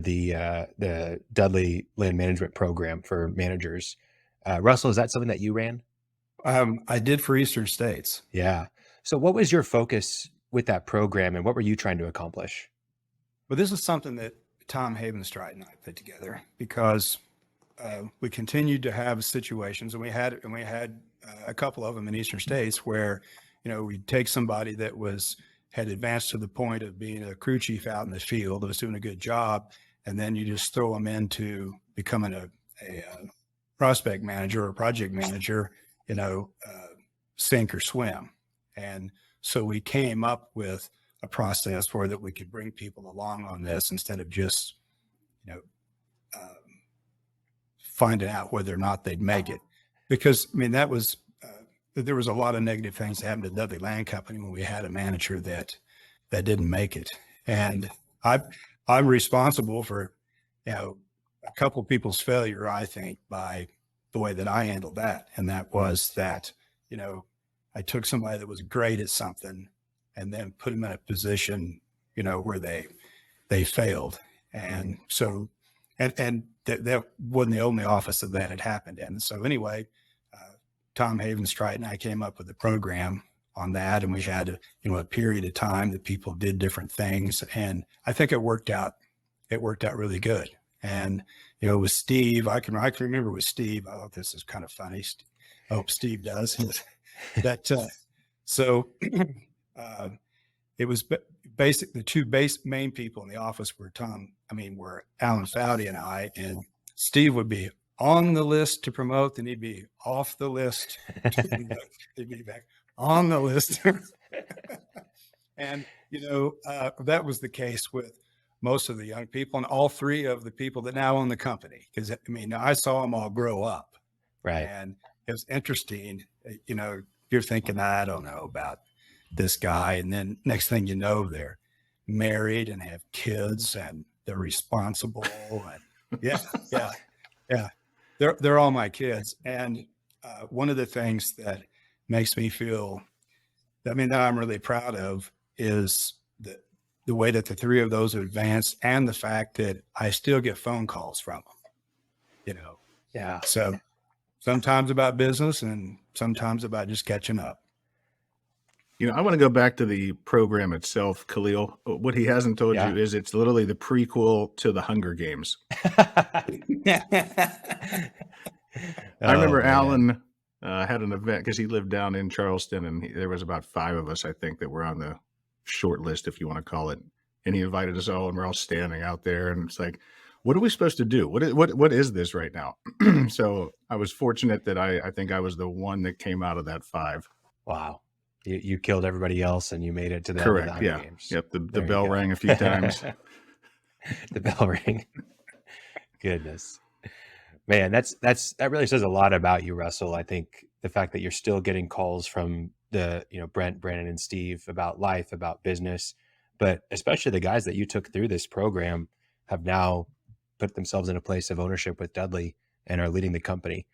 the Dudley Land Management Program for managers. Russell, is that something that you ran? I did for Eastern States. Yeah. So what was your focus with that program and what were you trying to accomplish? But this is something that Tom Havenstride and I put together because we continued to have situations, and we had a couple of them in Eastern States where, we'd take somebody that had advanced to the point of being a crew chief out in the field, that was doing a good job, and then you just throw them into becoming a prospect manager or project manager, sink or swim. And so we came up with a process where that we could bring people along on this instead of just, you know, finding out whether or not they'd make it. Because there was a lot of negative things that happened to Dudley Land Company when we had a manager that didn't make it. And I'm responsible for, a couple of people's failure, I think, by the way that I handled that. And that was that, I took somebody that was great at something and then put them in a position, where they failed. And so, and that wasn't the only office that had happened in. So anyway, Tom Havenstride and I came up with a program on that, and we had a period of time that people did different things, and I think it worked out. It worked out really good. And with Steve, I can remember with Steve. I thought this is kind of funny. I hope Steve does that. So it was basic. The two main people in the office were were Alan Fowdy and I, and Steve would be on the list to promote, then he'd be off the list. He'd be back on the list. And, that was the case with most of the young people and all three of the people that now own the company. Because, I saw them all grow up. Right. And it was interesting. You're thinking, I don't know about this guy. And then next thing you know, they're married and have kids and they're responsible. And yeah. They're all my kids. And one of the things that makes me feel, that I'm really proud of is the way that the three of those have advanced, and the fact that I still get phone calls from them, Yeah. So sometimes about business and sometimes about just catching up. I want to go back to the program itself, Khalil. What he hasn't told you is it's literally the prequel to the Hunger Games. I remember Alan had an event because he lived down in Charleston, and there was about 5 of us, I think, that were on the short list, if you want to call it. And he invited us all, and we're all standing out there, and it's like, what are we supposed to do? What is this right now? So I was fortunate that I think I was the one that came out of that 5. Wow. You killed everybody else and you made it to the Correct. end of the Hunger Games. Yep. The bell rang a few times. The bell rang. Goodness, man, that really says a lot about you, Russell. I think the fact that you're still getting calls from the, Brent, Brandon, and Steve about life, about business, but especially the guys that you took through this program have now put themselves in a place of ownership with Dudley and are leading the company.